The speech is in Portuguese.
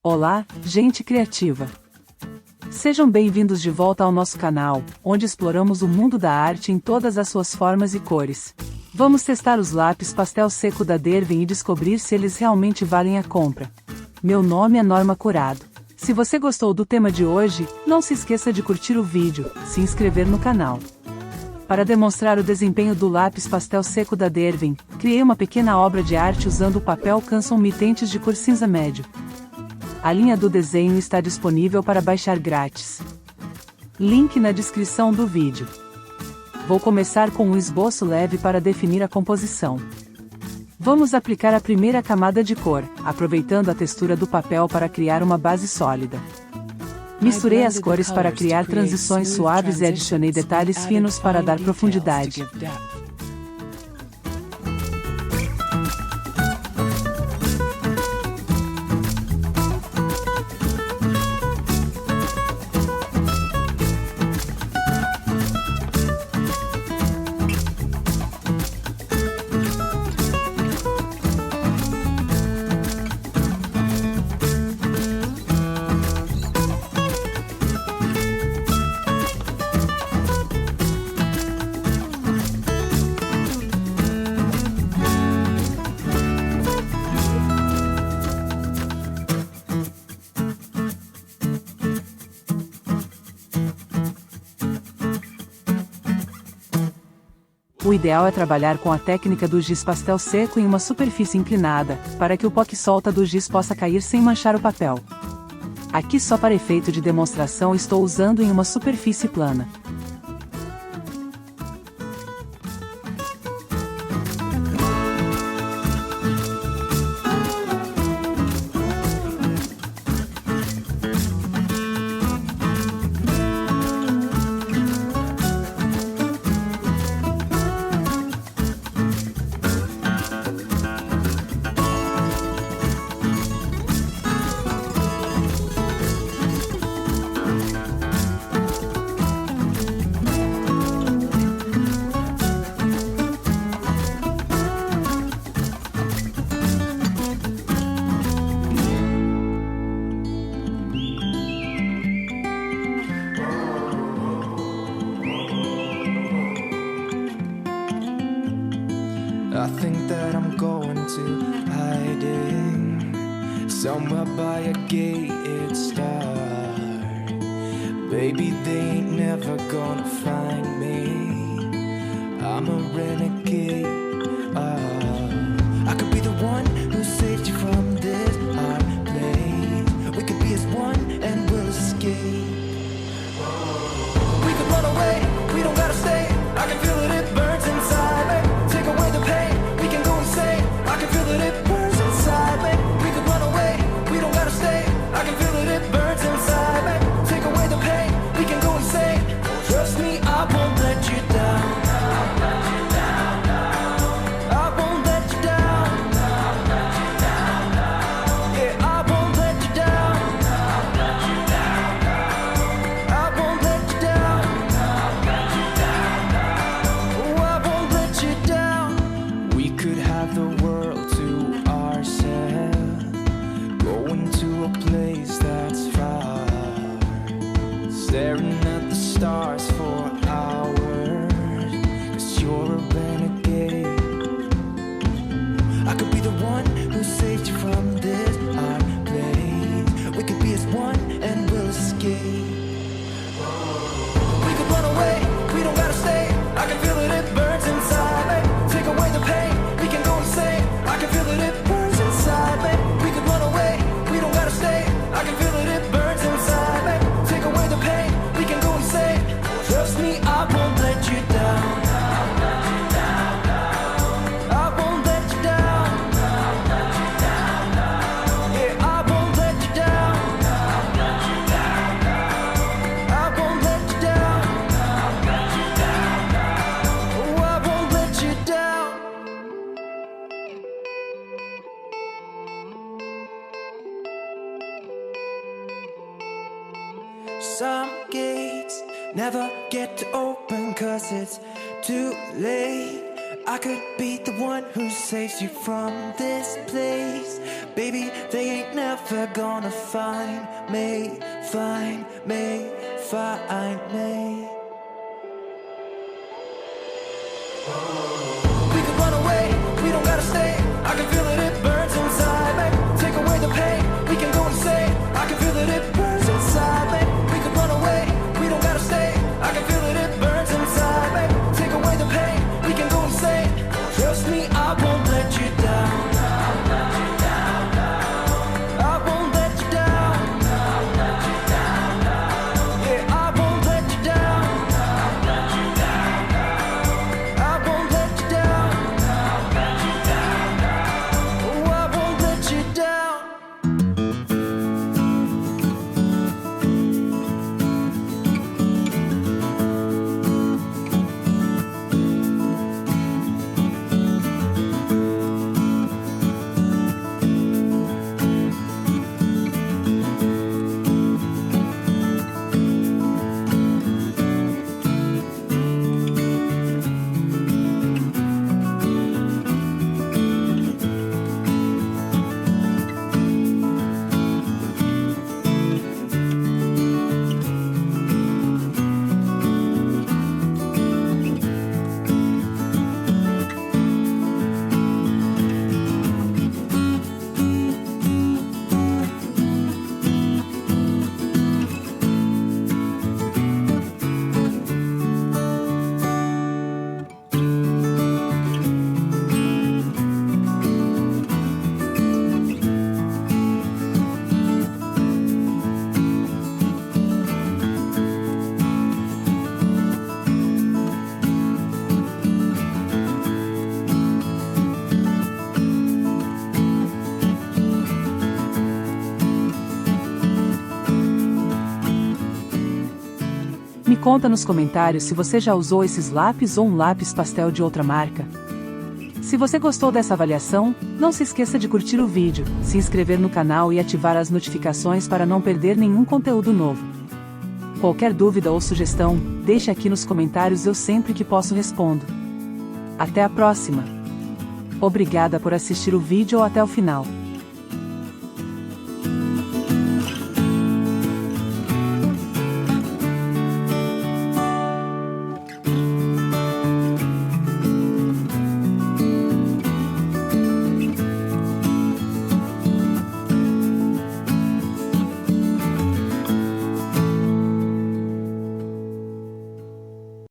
Olá, gente criativa! Sejam bem-vindos de volta ao nosso canal, onde exploramos o mundo da arte em todas as suas formas e cores. Vamos testar os lápis pastel seco da Derwent e descobrir se eles realmente valem a compra. Meu nome é Norma Curado. Se você gostou do tema de hoje, não se esqueça de curtir o vídeo, se inscrever no canal. Para demonstrar o desempenho do lápis pastel seco da Derwent, criei uma pequena obra de arte usando o papel Canson mitentes de cor cinza médio. A linha do desenho está disponível para baixar grátis. Link na descrição do vídeo. Vou começar com um esboço leve para definir a composição. Vamos aplicar a primeira camada de cor, aproveitando a textura do papel para criar uma base sólida. Misturei as cores para criar transições suaves e adicionei detalhes finos para dar profundidade. O ideal é trabalhar com a técnica do giz pastel seco em uma superfície inclinada, para que o pó que solta do giz possa cair sem manchar o papel. Aqui só para efeito de demonstração estou usando em uma superfície plana. I think that I'm going to hiding somewhere by a gated star. Baby, they ain't never gonna find me. I'm a renegade. I could be the one who saved you from this hard place. We could be as one and we'll escape. We could run away, we don't gotta stay. I can feel it, it burns inside me. Take away the pain, we can go insane. I can feel it, it burns inside me. We could run away, we don't gotta stay. I can feel it, it burns inside me. Take away the pain, we can go insane. Trust me, I won't let you down. I won't let you down. Yeah, I won't let you down. I won't let you down. Oh, I won't let you down. We could have the world to ourselves, going to a place that's far, staring at the stars for hours, 'cause you're a renegade. I could be the one who saved you from this hard place. We could be as one and we'll escape. We could run away, we don't gotta stay. I can feel it, it burns inside me. Take away the pain, we can go insane. I can feel it, it burns inside me. We could run away, we don't gotta stay. I can feel it, it burns inside me. Take away the pain, we can go insane. Trust me, I won't let you down. I won't let you down. Yeah, I won't let you down. I won't let you down. Oh, I won't let you down. Some gates never get to open 'cause it's too late. I could be the one who saves you from this place. Baby, they ain't never gonna find me, find me, find me. We could run away, we don't gotta stay. I can feel it, it burns inside me. Take away the pain, we can go insane. I can feel it, it burns inside me. We could run away, we don't gotta stay. I can feel it, it burns inside me. Take away the pain, we can go insane. Trust me, I won't let you down. I won't let you down. Yeah, I won't let you down. I won't let you down. Oh, I won't let you down. Me conta nos comentários se você já usou esses lápis ou um lápis pastel de outra marca. Se você gostou dessa avaliação, não se esqueça de curtir o vídeo, se inscrever no canal e ativar as notificações para não perder nenhum conteúdo novo. Qualquer dúvida ou sugestão, deixe aqui nos comentários, eu sempre que posso respondo. Até a próxima! Obrigada por assistir o vídeo até o final.